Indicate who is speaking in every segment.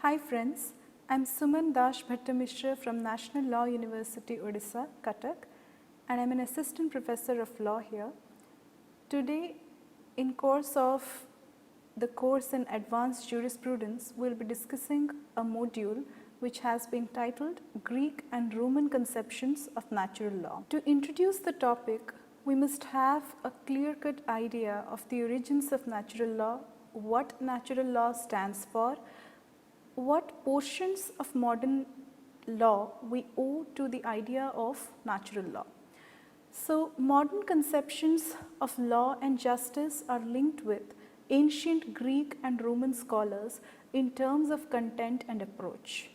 Speaker 1: Hi friends, I am Suman Dash Bhattamishra from National Law University, Odisha, Cuttack, and I am an assistant professor of law here. Today, in course of the course in advanced jurisprudence, we will be discussing a module which has been titled Greek and Roman Conceptions of Natural Law. To introduce the topic, we must have a clear-cut idea of the origins of natural law, what natural law stands for, what portions of modern law we owe to the idea of natural law. So, modern conceptions of law and justice are linked with ancient Greek and Roman scholars in terms of content and approach.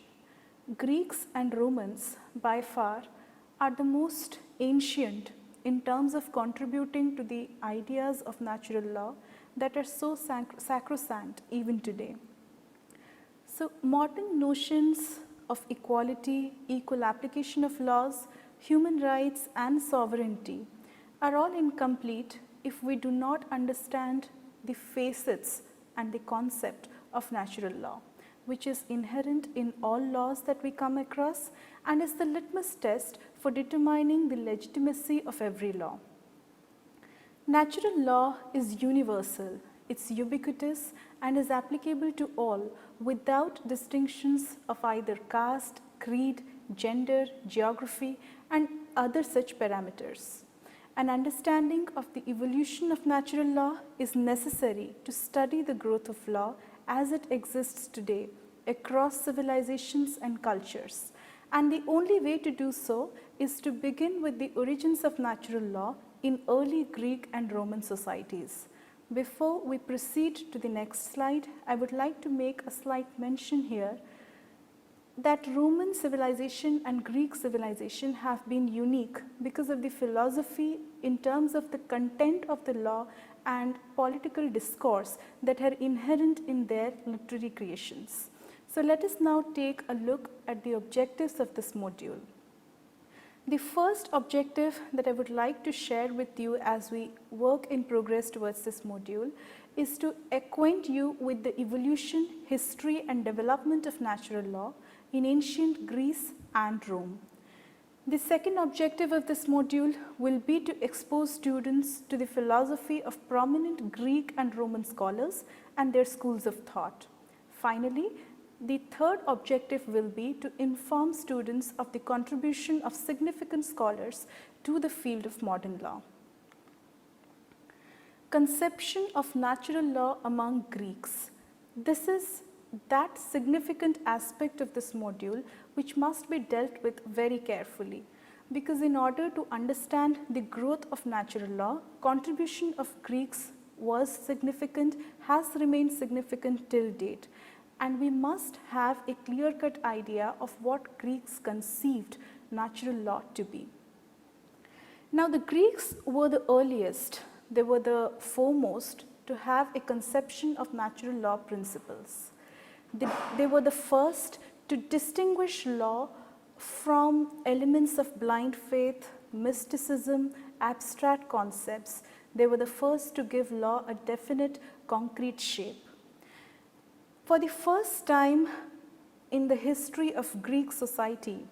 Speaker 1: Greeks and Romans by far are the most ancient in terms of contributing to the ideas of natural law that are so sacrosanct even today. So, modern notions of equality, equal application of laws, human rights and sovereignty are all incomplete if we do not understand the facets and the concept of natural law, which is inherent in all laws that we come across and is the litmus test for determining the legitimacy of every law. Natural law is universal, it's ubiquitous and is applicable to all without distinctions of either caste, creed, gender, geography and other such parameters. An understanding of the evolution of natural law is necessary to study the growth of law as it exists today across civilizations and cultures. And the only way to do so is to begin with the origins of natural law in early Greek and Roman societies. Before we proceed to the next slide, I would like to make a slight mention here that Roman civilization and Greek civilization have been unique because of the philosophy in terms of the content of the law and political discourse that are inherent in their literary creations. So, let us now take a look at the objectives of this module. The first objective that I would like to share with you as we work in progress towards this module is to acquaint you with the evolution, history and development of natural law in ancient Greece and Rome. The second objective of this module will be to expose students to the philosophy of prominent Greek and Roman scholars and their schools of thought. Finally, the third objective will be to inform students of the contribution of significant scholars to the field of modern law. Conception of natural law among Greeks. This is that significant aspect of this module which must be dealt with very carefully, because in order to understand the growth of natural law, contribution of Greeks was significant, has remained significant till date. And we must have a clear-cut idea of what Greeks conceived natural law to be. Now, the Greeks were the earliest, they were the foremost to have a conception of natural law principles. They were the first to distinguish law from elements of blind faith, mysticism, abstract concepts. They were the first to give law a definite, concrete shape. For the first time in the history of Greek society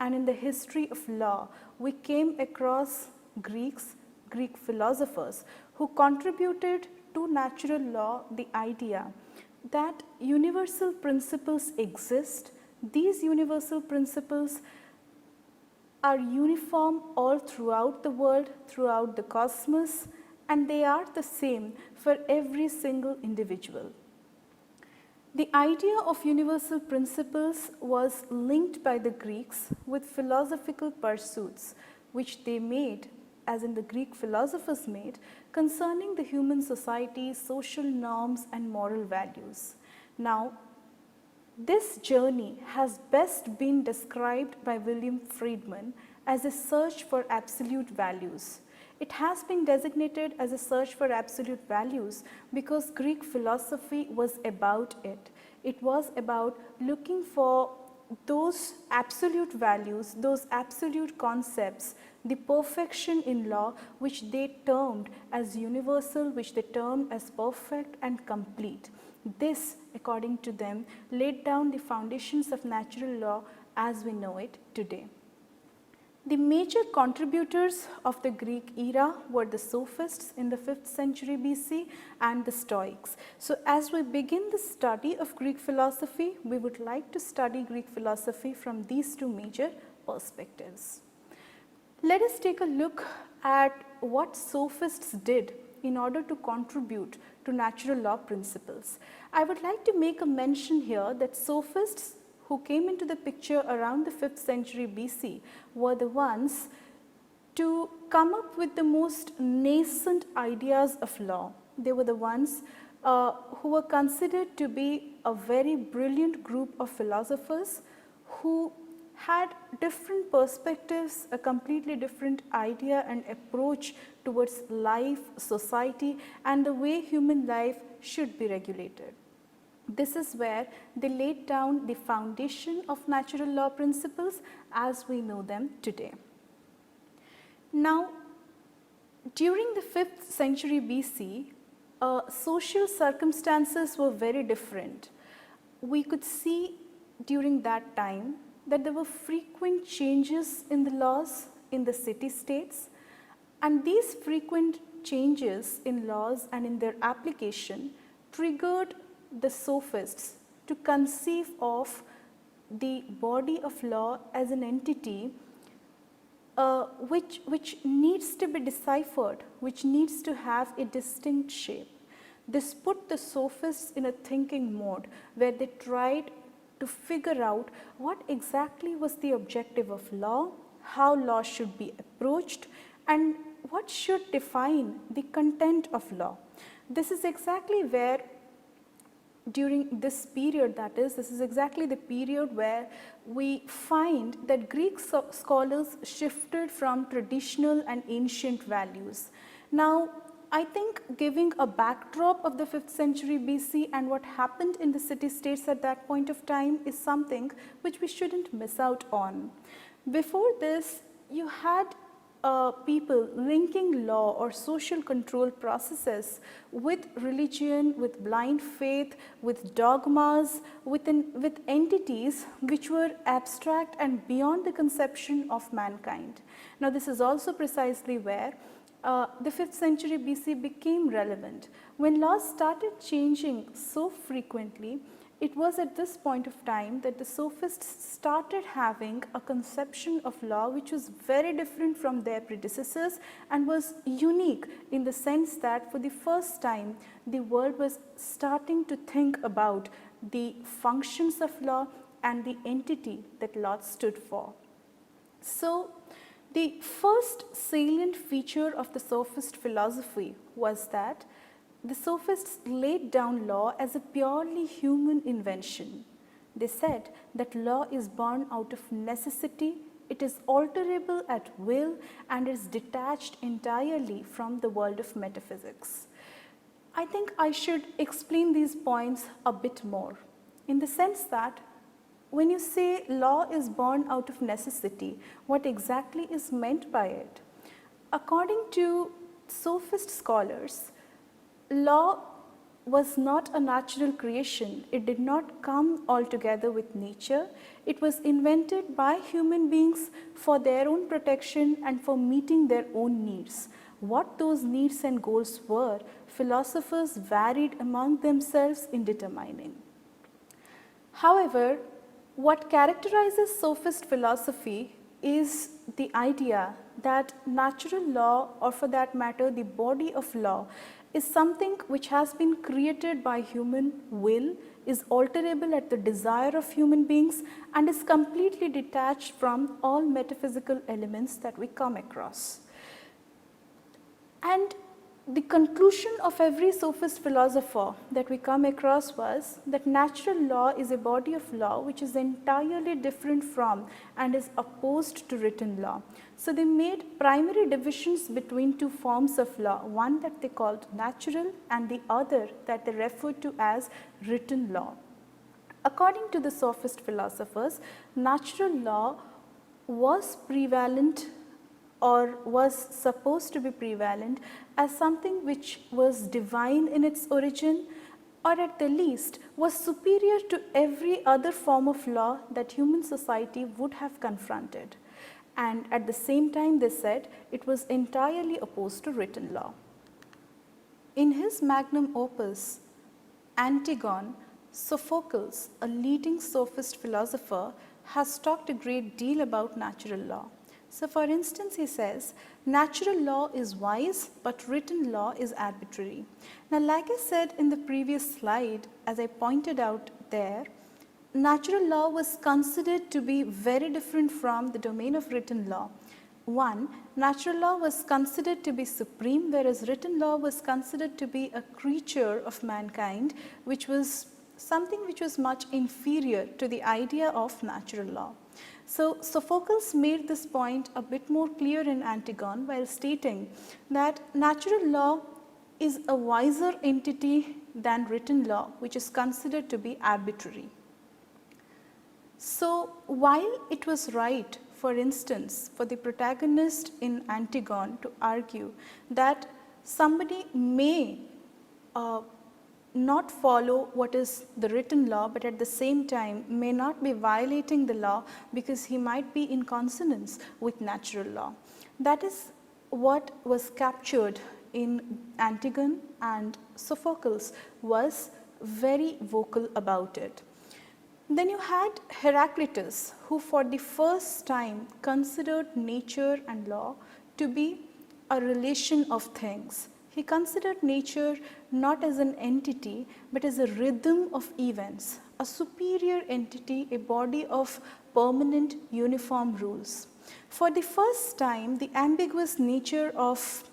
Speaker 1: and in the history of law, we came across Greeks, Greek philosophers who contributed to natural law the idea that universal principles exist. These universal principles are uniform all throughout the world, throughout the cosmos, and they are the same for every single individual. The idea of universal principles was linked by the Greeks with philosophical pursuits which they made, as in the Greek philosophers made, concerning the human society, social norms and moral values. Now, this journey has best been described by William Friedman as a search for absolute values. It has been designated as a search for absolute values because Greek philosophy was about it. It was about looking for those absolute values, those absolute concepts, the perfection in law which they termed as universal, which they termed as perfect and complete. This, a according to them, laid down the foundations of natural law as we know it today. The major contributors of the Greek era were the Sophists in the 5th century BC and the Stoics. So, as we begin the study of Greek philosophy, we would like to study Greek philosophy from these two major perspectives. Let us take a look at what Sophists did in order to contribute to natural law principles. I would like to make a mention here that Sophists who came into the picture around the 5th century BC were the ones to come up with the most nascent ideas of law. They were the ones who were considered to be a very brilliant group of philosophers who had different perspectives, a completely different idea and approach towards life, society, and the way human life should be regulated. This is where they laid down the foundation of natural law principles as we know them today. Now, during the 5th century BC, social circumstances were very different. We could see during that time that there were frequent changes in the laws in the city-states, and these frequent changes in laws and in their application triggered the Sophists to conceive of the body of law as an entity which needs to be deciphered, which needs to have a distinct shape. This put the Sophists in a thinking mode where they tried to figure out what exactly was the objective of law, how law should be approached, and what should define the content of law. This is exactly where during this period, that is, this is exactly the period where we find that Greek scholars shifted from traditional and ancient values. Now, I think giving a backdrop of the 5th century BC and what happened in the city-states at that point of time is something which we shouldn't miss out on. Before this, you had people linking law or social control processes with religion, with blind faith, with dogmas, with entities which were abstract and beyond the conception of mankind. Now, this is also precisely where the 5th century BC became relevant. When laws started changing so frequently, it was at this point of time that the Sophists started having a conception of law which was very different from their predecessors and was unique in the sense that for the first time the world was starting to think about the functions of law and the entity that law stood for. So, the first salient feature of the Sophist philosophy was that the Sophists laid down law as a purely human invention. They said that law is born out of necessity, it is alterable at will, and is detached entirely from the world of metaphysics. I think I should explain these points a bit more, in the sense that when you say law is born out of necessity, what exactly is meant by it? According to Sophist scholars, law was not a natural creation. It did not come altogether with nature. It was invented by human beings for their own protection and for meeting their own needs. What those needs and goals were, philosophers varied among themselves in determining. However, what characterizes Sophist philosophy is the idea that natural law, or for that matter the body of law, is something which has been created by human will, is alterable at the desire of human beings, and is completely detached from all metaphysical elements that we come across. And the conclusion of every Sophist philosopher that we come across was that natural law is a body of law which is entirely different from and is opposed to written law. So, they made primary divisions between two forms of law, one that they called natural and the other that they referred to as written law. According to the Sophist philosophers, natural law was prevalent or was supposed to be prevalent as something which was divine in its origin, or at the least was superior to every other form of law that human society would have confronted. And at the same time, they said it was entirely opposed to written law. In his magnum opus, Antigone, Sophocles, a leading sophist philosopher, has talked a great deal about natural law. So, for instance, he says, natural law is wise, but written law is arbitrary. Now, like I said in the previous slide, as I pointed out there, natural law was considered to be very different from the domain of written law. One, natural law was considered to be supreme, whereas written law was considered to be a creature of mankind, which was something which was much inferior to the idea of natural law. So, Sophocles made this point a bit more clear in Antigone while stating that natural law is a wiser entity than written law, which is considered to be arbitrary. So, while it was right, for instance, for the protagonist in Antigone to argue that somebody may not follow what is the written law, but at the same time may not be violating the law because he might be in consonance with natural law. That is what was captured in Antigone, and Sophocles was very vocal about it. Then you had Heraclitus, who for the first time considered nature and law to be a relation of things. He considered nature not as an entity, but as a rhythm of events, a superior entity, a body of permanent uniform rules. For the first time, the ambiguous nature of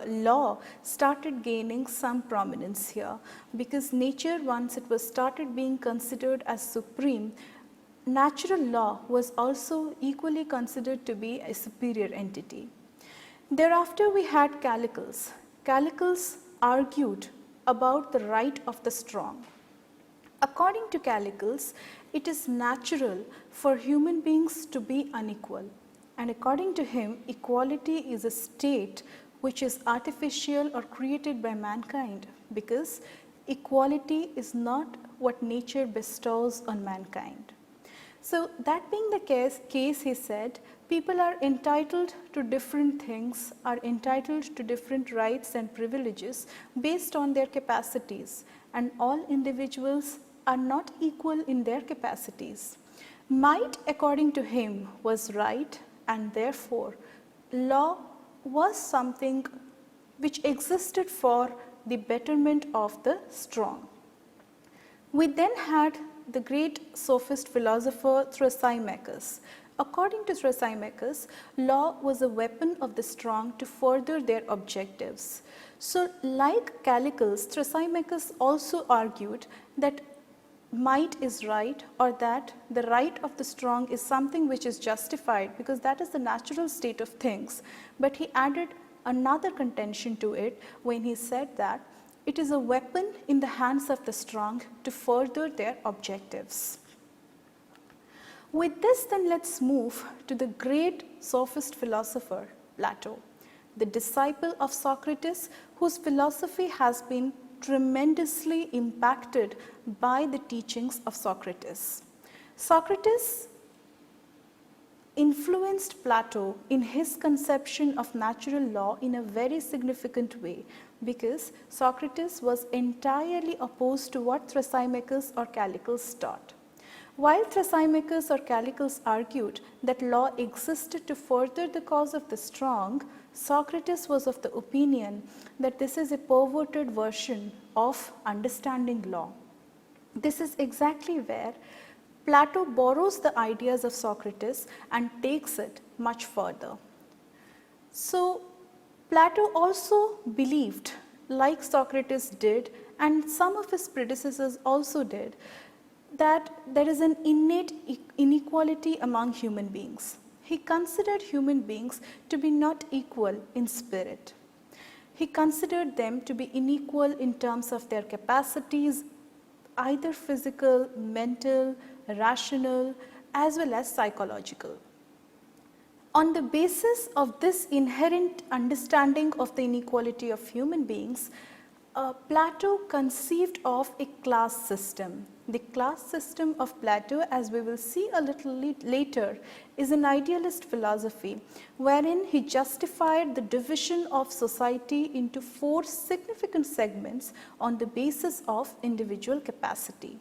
Speaker 1: law started gaining some prominence here, because nature, once it was started being considered as supreme, natural law was also equally considered to be a superior entity. Thereafter we had Callicles. Callicles argued about the right of the strong. According to Callicles, it is natural for human beings to be unequal. And according to him, equality is a state which is artificial or created by mankind, because equality is not what nature bestows on mankind. So, that being the case, he said, people are entitled to different things, are entitled to different rights and privileges based on their capacities, and all individuals are not equal in their capacities. Might, according to him, was right, and therefore law was something which existed for the betterment of the strong. We then had the great sophist philosopher Thrasymachus. According to Thrasymachus, law was a weapon of the strong to further their objectives. So, like Callicles, Thrasymachus also argued that might is right, or that the right of the strong is something which is justified because that is the natural state of things. But he added another contention to it when he said that it is a weapon in the hands of the strong to further their objectives. With this, then let us move to the great sophist philosopher Plato, the disciple of Socrates, whose philosophy has been tremendously impacted by the teachings of Socrates. Socrates influenced Plato in his conception of natural law in a very significant way, because Socrates was entirely opposed to what Thrasymachus or Callicles taught. While Thrasymachus or Callicles argued that law existed to further the cause of the strong, Socrates was of the opinion that this is a perverted version of understanding law. This is exactly where Plato borrows the ideas of Socrates and takes it much further. So, Plato also believed, like Socrates did and some of his predecessors also did, that there is an innate inequality among human beings. He considered human beings to be not equal in spirit. He considered them to be unequal in terms of their capacities, either physical, mental, rational, as well as psychological. On the basis of this inherent understanding of the inequality of human beings, Plato conceived of a class system. The class system of Plato, as we will see a little later, is an idealist philosophy wherein he justified the division of society into 4 significant segments on the basis of individual capacity.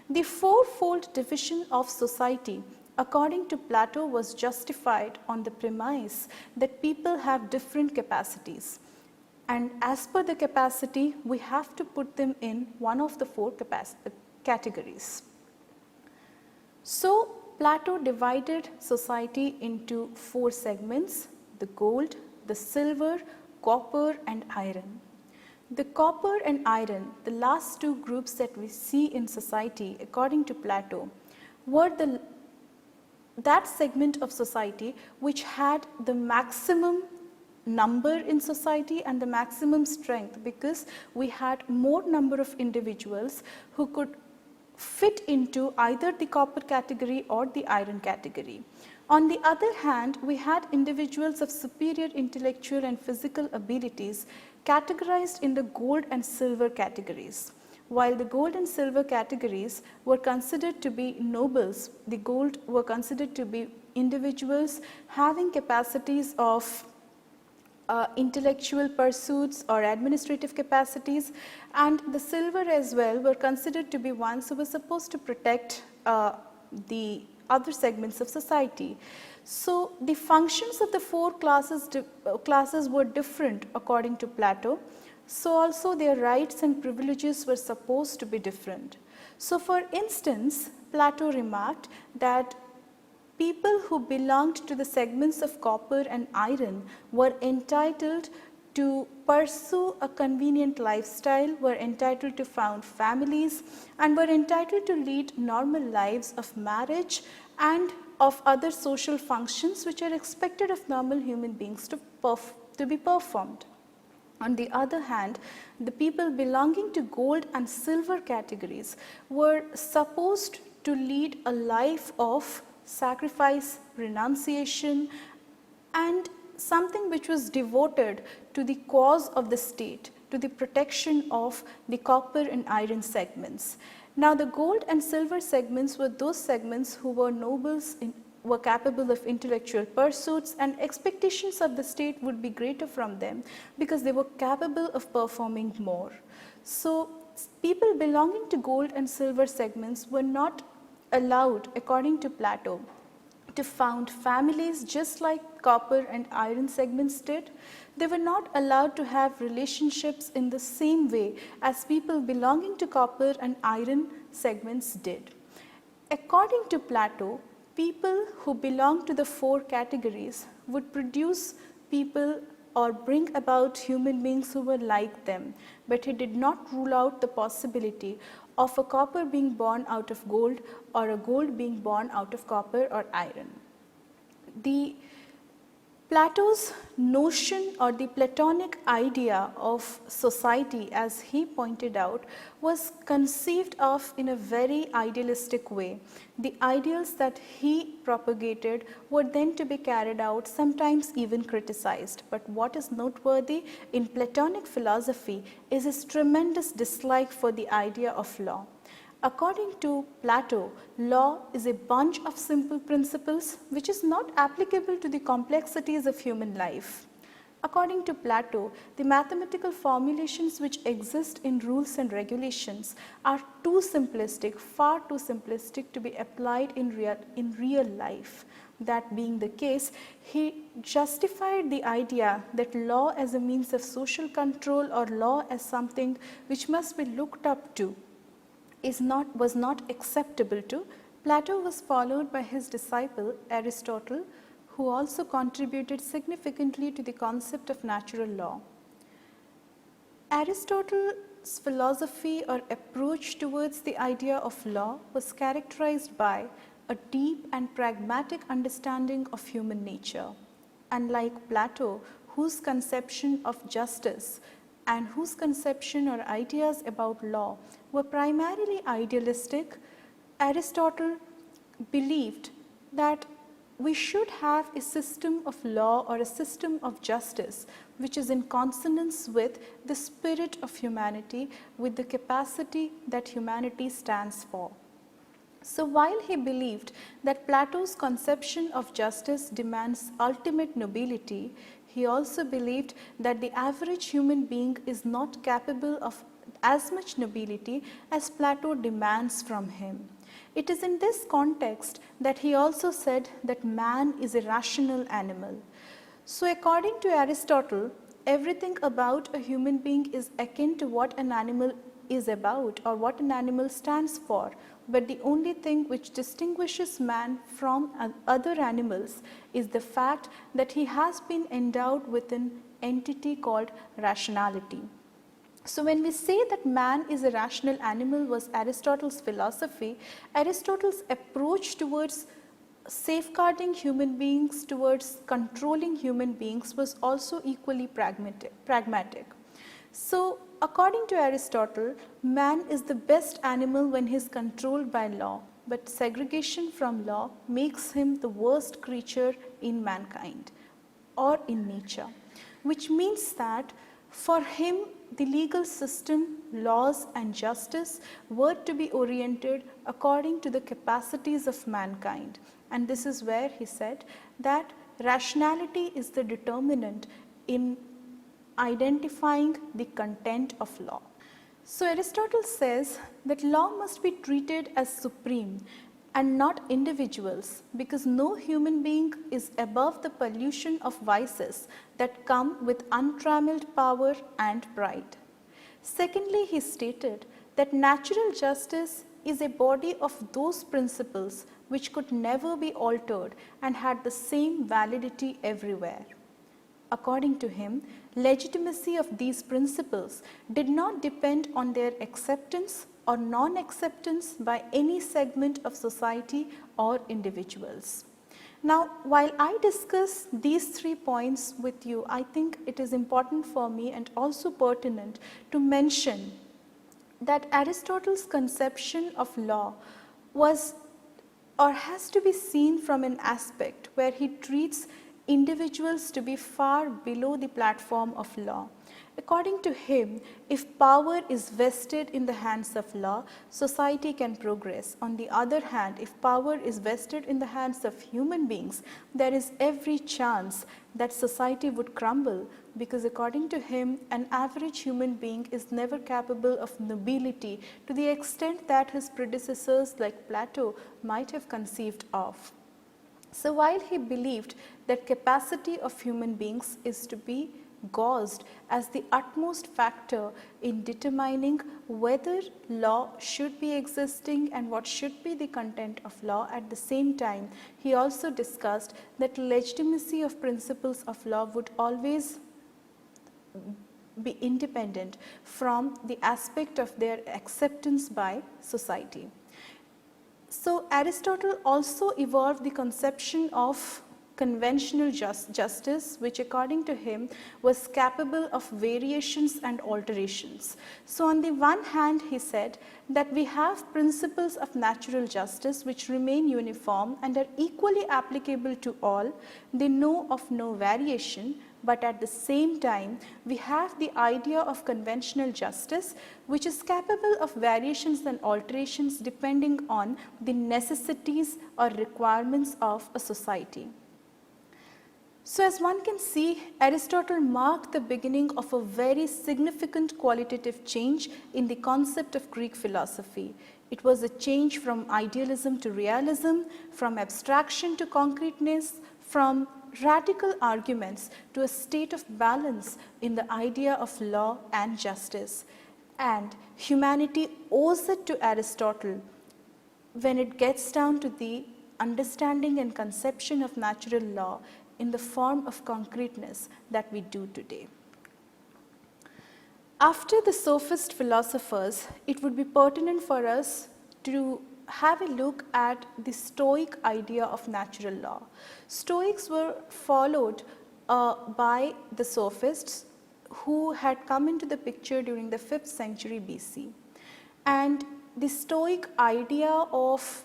Speaker 1: The fourfold division of society according to Plato was justified on the premise that people have different capacities. And as per the capacity, we have to put them in one of the 4 categories. So, Plato divided society into 4 segments: the gold, the silver, copper and iron. The copper and iron, the last 2 groups that we see in society according to Plato, were that segment of society which had the maximum number in society and the maximum strength, because we had more number of individuals who could fit into either the copper category or the iron category. On the other hand, we had individuals of superior intellectual and physical abilities categorized in the gold and silver categories. While the gold and silver categories were considered to be nobles, the gold were considered to be individuals having capacities of intellectual pursuits or administrative capacities, and the silver as well were considered to be ones who were supposed to protect the other segments of society. So, the functions of the 4 classes were different according to Plato. So, also their rights and privileges were supposed to be different. So, for instance, Plato remarked that people who belonged to the segments of copper and iron were entitled to pursue a convenient lifestyle, were entitled to found families and were entitled to lead normal lives of marriage and of other social functions which are expected of normal human beings to be performed. On the other hand, the people belonging to gold and silver categories were supposed to lead a life of sacrifice, renunciation and something which was devoted to the cause of the state, to the protection of the copper and iron segments. Now, the gold and silver segments were those segments who were nobles, were capable of intellectual pursuits, and expectations of the state would be greater from them because they were capable of performing more. So, people belonging to gold and silver segments were not allowed, according to Plato, to found families just like copper and iron segments did. They were not allowed to have relationships in the same way as people belonging to copper and iron segments did. According to Plato, people who belong to the 4 categories would produce people or bring about human beings who were like them, but he did not rule out the possibility of a copper being born out of gold or a gold being born out of copper or iron. Plato's notion or the Platonic idea of society, as he pointed out, was conceived of in a very idealistic way. The ideals that he propagated were then to be carried out, sometimes even criticized. But what is noteworthy in Platonic philosophy is his tremendous dislike for the idea of law. According to Plato, law is a bunch of simple principles which is not applicable to the complexities of human life. According to Plato, the mathematical formulations which exist in rules and regulations are too simplistic, far too simplistic to be applied in real life. That being the case, he justified the idea that law as a means of social control or law as something which must be looked up to was not acceptable to. Plato was followed by his disciple Aristotle, who also contributed significantly to the concept of natural law. Aristotle's philosophy or approach towards the idea of law was characterized by a deep and pragmatic understanding of human nature. Unlike Plato, whose conception of justice and whose conception or ideas about law were primarily idealistic, Aristotle believed that we should have a system of law or a system of justice which is in consonance with the spirit of humanity, with the capacity that humanity stands for. So, while he believed that Plato's conception of justice demands ultimate nobility, he also believed that the average human being is not capable of as much nobility as Plato demands from him. It is in this context that he also said that man is a rational animal. So, according to Aristotle, everything about a human being is akin to what an animal is about or what an animal stands for, but the only thing which distinguishes man from other animals is the fact that he has been endowed with an entity called rationality. So, when we say that man is a rational animal was Aristotle's philosophy, Aristotle's approach towards safeguarding human beings, towards controlling human beings was also equally pragmatic. So, according to Aristotle, man is the best animal when he is controlled by law, but segregation from law makes him the worst creature in mankind or in nature, which means that for him the legal system, laws and justice were to be oriented according to the capacities of mankind, and this is where he said that rationality is the determinant in identifying the content of law. So, Aristotle says that law must be treated as supreme and not individuals, because no human being is above the pollution of vices that come with untrammeled power and pride. Secondly, he stated that natural justice is a body of those principles which could never be altered and had the same validity everywhere. According to him, legitimacy of these principles did not depend on their acceptance or non-acceptance by any segment of society or individuals. Now, while I discuss these 3 points with you, I think it is important for me and also pertinent to mention that Aristotle's conception of law was or has to be seen from an aspect where he treats individuals to be far below the platform of law. According to him, if power is vested in the hands of law, society can progress. On the other hand, if power is vested in the hands of human beings, there is every chance that society would crumble, because according to him, an average human being is never capable of nobility to the extent that his predecessors like Plato might have conceived of. So, while he believed that capacity of human beings is to be gauged as the utmost factor in determining whether law should be existing and what should be the content of law, at the same time he also discussed that legitimacy of principles of law would always be independent from the aspect of their acceptance by society. So, Aristotle also evolved the conception of conventional justice, which according to him was capable of variations and alterations. So, on the one hand he said that we have principles of natural justice which remain uniform and are equally applicable to all, they know of no variation, but at the same time we have the idea of conventional justice which is capable of variations and alterations depending on the necessities or requirements of a society. So, as one can see, Aristotle marked the beginning of a very significant qualitative change in the concept of Greek philosophy. It was a change from idealism to realism, from abstraction to concreteness, from radical arguments to a state of balance in the idea of law and justice. And humanity owes it to Aristotle when it gets down to the understanding and conception of natural law in the form of concreteness that we do today. After the sophist philosophers, it would be pertinent for us to have a look at the Stoic idea of natural law. Stoics were followed by the sophists who had come into the picture during the 5th century BC. And the Stoic idea of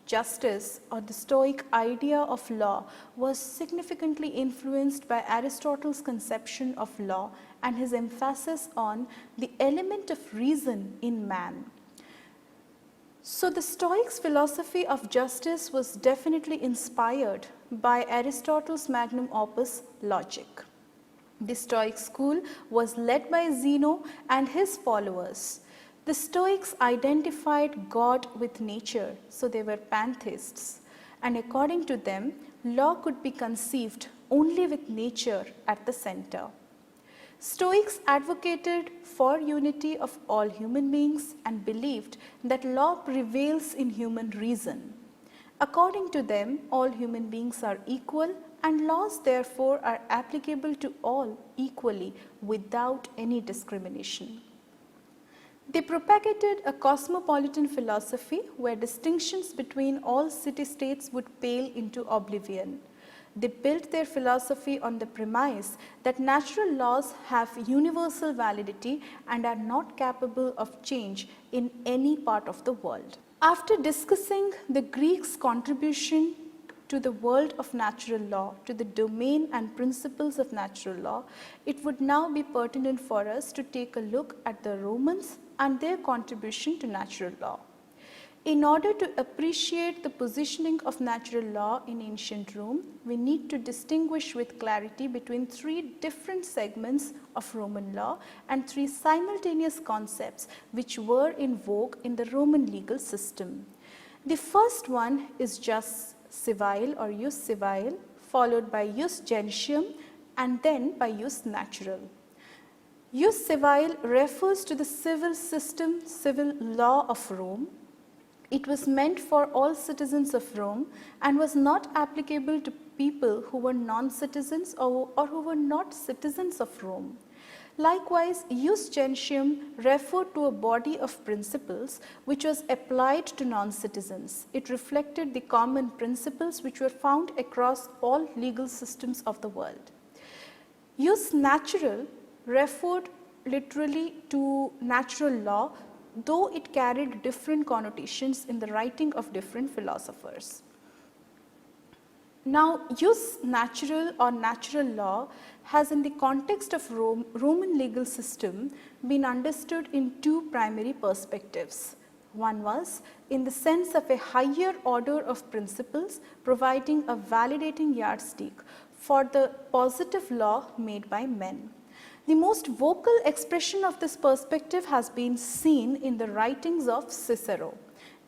Speaker 1: justice or the Stoic idea of law was significantly influenced by Aristotle's conception of law and his emphasis on the element of reason in man. So the Stoics' philosophy of justice was definitely inspired by Aristotle's magnum opus, Logic. The Stoic school was led by Zeno and his followers. The Stoics identified God with nature, so they were pantheists, and according to them, law could be conceived only with nature at the center. Stoics advocated for unity of all human beings and believed that law prevails in human reason. According to them, all human beings are equal and laws therefore are applicable to all equally without any discrimination. They propagated a cosmopolitan philosophy where distinctions between all city-states would pale into oblivion. They built their philosophy on the premise that natural laws have universal validity and are not capable of change in any part of the world. After discussing the Greeks' contribution to the world of natural law, to the domain and principles of natural law, it would now be pertinent for us to take a look at the Romans and their contribution to natural law. In order to appreciate the positioning of natural law in ancient Rome, we need to distinguish with clarity between three different segments of Roman law and three simultaneous concepts which were in vogue in the Roman legal system. The first one is jus civile or jus civile, followed by jus gentium and then by jus natural. Jus civile refers to the civil system, civil law of Rome. It was meant for all citizens of Rome and was not applicable to people who were non-citizens or who were not citizens of Rome. Likewise, jus gentium referred to a body of principles which was applied to non-citizens. It reflected the common principles which were found across all legal systems of the world. Jus natural referred literally to natural law, though it carried different connotations in the writing of different philosophers. Now, jus natural or natural law has in the context of Roman legal system been understood in two primary perspectives. One was in the sense of a higher order of principles providing a validating yardstick for the positive law made by men. The most vocal expression of this perspective has been seen in the writings of Cicero.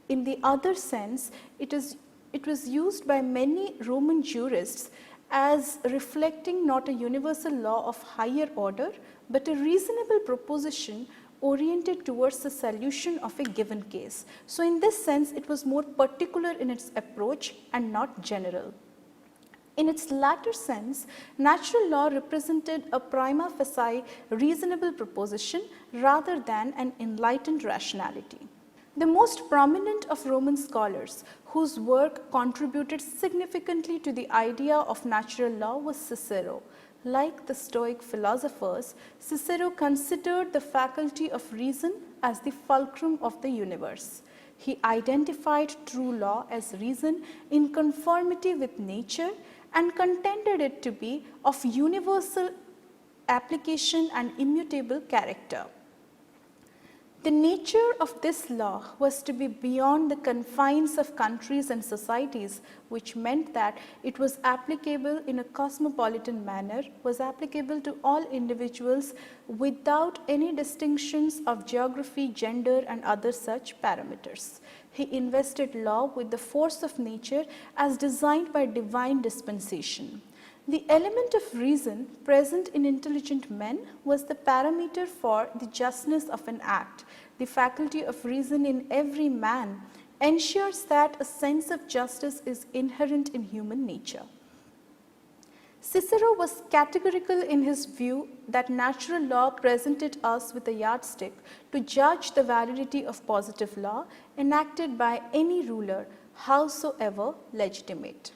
Speaker 1: In the other sense, it was used by many Roman jurists as reflecting not a universal law of higher order, but a reasonable proposition oriented towards the solution of a given case. So in this sense, it was more particular in its approach and not general. In its latter sense, natural law represented a prima facie reasonable proposition rather than an enlightened rationality. The most prominent of Roman scholars whose work contributed significantly to the idea of natural law was Cicero. Like the Stoic philosophers, Cicero considered the faculty of reason as the fulcrum of the universe. He identified true law as reason in conformity with nature and contended it to be of universal application and immutable character. The nature of this law was to be beyond the confines of countries and societies, which meant that it was applicable in a cosmopolitan manner, was applicable to all individuals without any distinctions of geography, gender and other such parameters. He invested law with the force of nature as designed by divine dispensation. The element of reason present in intelligent men was the parameter for the justness of an act. The faculty of reason in every man ensures that a sense of justice is inherent in human nature. Cicero was categorical in his view that natural law presented us with a yardstick to judge the validity of positive law enacted by any ruler, howsoever legitimate.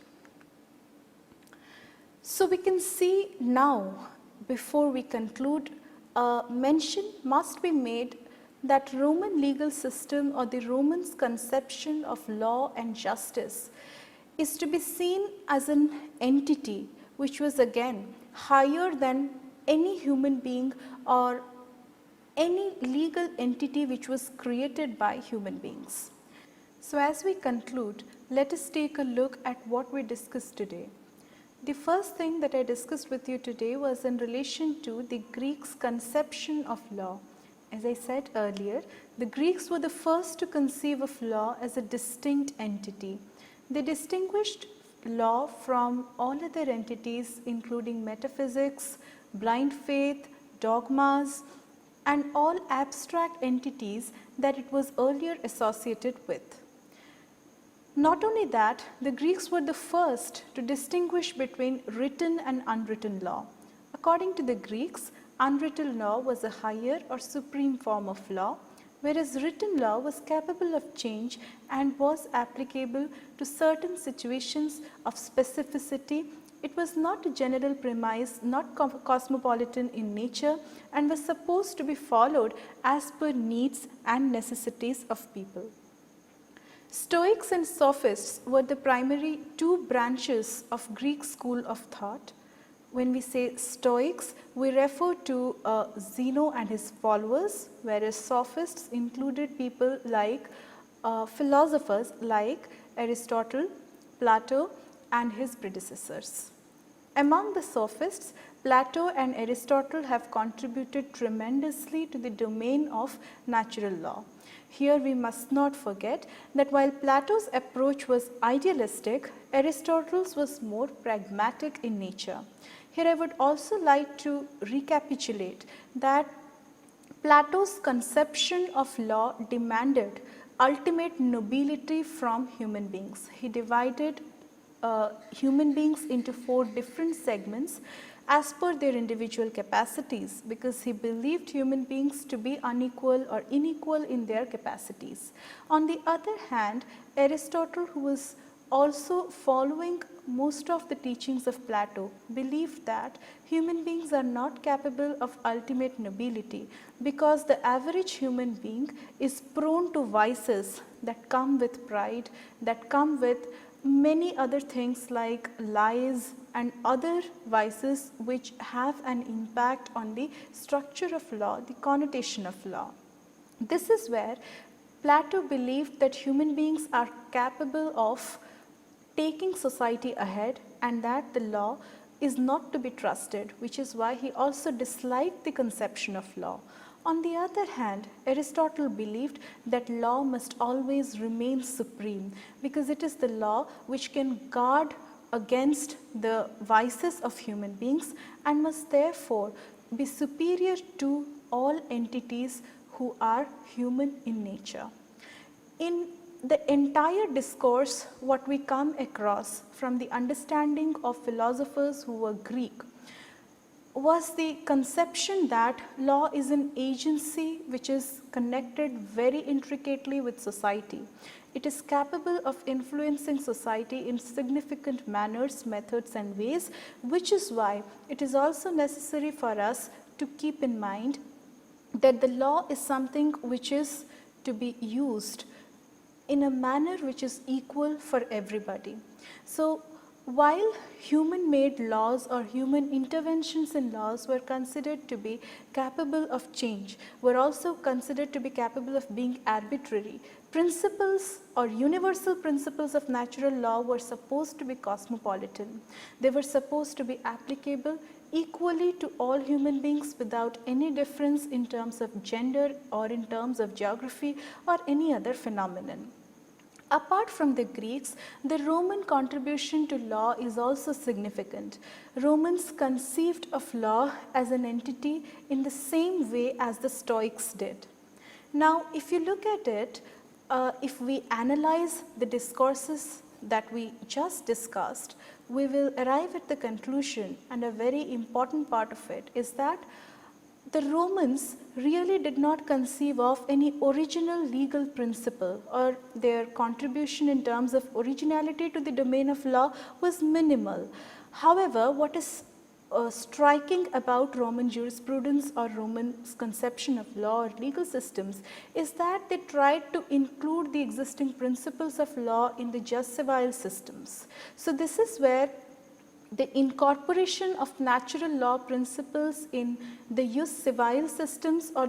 Speaker 1: So we can see now, before we conclude, a mention must be made that Roman legal system or the Romans' conception of law and justice is to be seen as an entity which was again higher than any human being or any legal entity which was created by human beings. So as we conclude, let us take a look at what we discussed today. The first thing that I discussed with you today was in relation to the Greeks' conception of law. As I said earlier, the Greeks were the first to conceive of law as a distinct entity. They distinguished law from all other entities including metaphysics, blind faith, dogmas, and all abstract entities that it was earlier associated with. Not only that, the Greeks were the first to distinguish between written and unwritten law. According to the Greeks, unwritten law was a higher or supreme form of law, whereas written law was capable of change and was applicable to certain situations of specificity. It was not a general premise, not cosmopolitan in nature, and was supposed to be followed as per needs and necessities of people. Stoics and Sophists were the primary two branches of Greek school of thought. When we say Stoics, we refer to Zeno and his followers, whereas Sophists included people like philosophers like Aristotle, Plato, and his predecessors. Among the Sophists, Plato and Aristotle have contributed tremendously to the domain of natural law. Here we must not forget that while Plato's approach was idealistic, Aristotle's was more pragmatic in nature. Here I would also like to recapitulate that Plato's conception of law demanded ultimate nobility from human beings. He divided human beings into 4 different segments as per their individual capacities, because he believed human beings to be unequal or unequal in their capacities. On the other hand, Aristotle, who was also following most of the teachings of Plato, believed that human beings are not capable of ultimate nobility because the average human being is prone to vices that come with pride, that come with many other things like lies and other vices which have an impact on the structure of law, the connotation of law. This is where Plato believed that human beings are capable of taking society ahead and that the law is not to be trusted, which is why he also disliked the conception of law. On the other hand, Aristotle believed that law must always remain supreme because it is the law which can guard against the vices of human beings and must therefore be superior to all entities who are human in nature. In the entire discourse, what we come across from the understanding of philosophers who were Greek was the conception that law is an agency which is connected very intricately with society. It is capable of influencing society in significant manners, methods and ways, which is why it is also necessary for us to keep in mind that the law is something which is to be used in a manner which is equal for everybody. So, while human made laws or human interventions in laws were considered to be capable of change, were also considered to be capable of being arbitrary, principles or universal principles of natural law were supposed to be cosmopolitan. They were supposed to be applicable equally to all human beings without any difference in terms of gender or in terms of geography or any other phenomenon. Apart from the Greeks, the Roman contribution to law is also significant. Romans conceived of law as an entity in the same way as the Stoics did. Now, if you look at it, if we analyze the discourses that we just discussed, we will arrive at the conclusion, and a very important part of it is that the Romans really did not conceive of any original legal principle, or their contribution in terms of originality to the domain of law was minimal. However, what is striking about Roman jurisprudence or Roman's conception of law or legal systems is that they tried to include the existing principles of law in the jus civile systems. So, this is where the incorporation of natural law principles in the jus civile systems or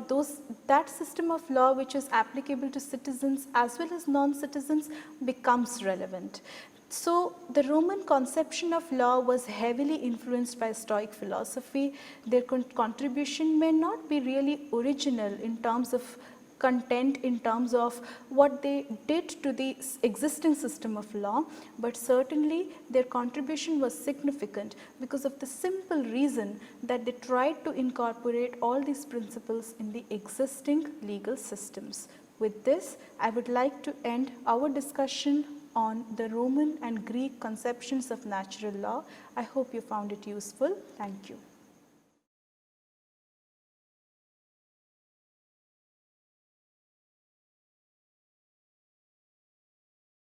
Speaker 1: that system of law which is applicable to citizens as well as non-citizens becomes relevant. So, the Roman conception of law was heavily influenced by Stoic philosophy. Their contribution may not be really original in terms of content, in terms of what they did to the existing system of law, but certainly their contribution was significant because of the simple reason that they tried to incorporate all these principles in the existing legal systems. With this, I would like to end our discussion on the Roman and Greek conceptions of natural law. I hope you found it useful. Thank you.